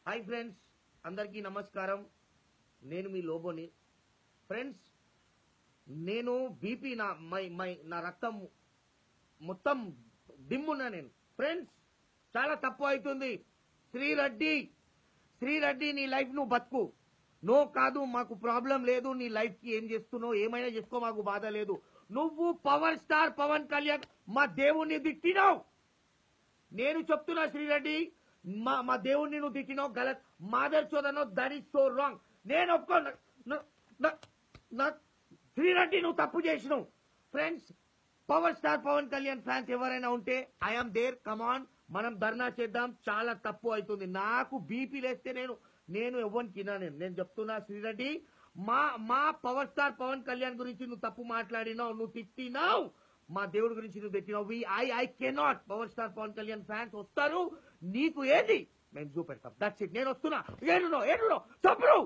Hi friends, అందరికీ నమస్కారం. నేను మీ లోబోని. ఫ్రెండ్స్, నేను బీపీ నా రక్తం మొత్తం డిమ్మున్నా నేను. ఫ్రెండ్స్, చాలా తప్పు అవుతుంది. శ్రీరెడ్డి నీ లైఫ్ నువ్వు బతుకు. నో కాదు, మాకు ప్రాబ్లం లేదు. నీ లైఫ్ కి ఏం చేస్తున్నావు ఏమైనా చేసుకో, మాకు బాధ లేదు. నువ్వు పవర్ స్టార్ పవన్ కళ్యాణ్ మా దేవుణ్ణి తిట్టినావు. నేను చెప్తున్నా శ్రీరెడ్డి, మా దేవుణ్ణి నువ్వు తిట్టినావు, గలత్. మాదర్ చోదనో, దట్ ఈస్ సో రాంగ్. నేను శ్రీరెడ్డి నువ్వు తప్పు చేసినావు. Friends, power star Pawan Kalyan fans ఎవరైనా ఉంటే ఐఎమ్ దేర్, కమాన్, మనం ధర్నా చేద్దాం. చాలా తప్పు అవుతుంది. నాకు బీపీ లేస్తే నేను ఎవరికి నేను చెప్తున్నా శ్రీరెడ్డి, మా పవర్ స్టార్ పవన్ కళ్యాణ్ గురించి నువ్వు తప్పు మాట్లాడినావు, నువ్వు తిట్టినావు. మా దేవుడి గురించి నువ్వు పెట్టినావు. I cannot. Power star Pawan Kalyan fans వస్తారు, నీకు ఏది మేము చూపెడతాం. That's it. నేను వస్తున్నా. ఏడునో చెప్పరు.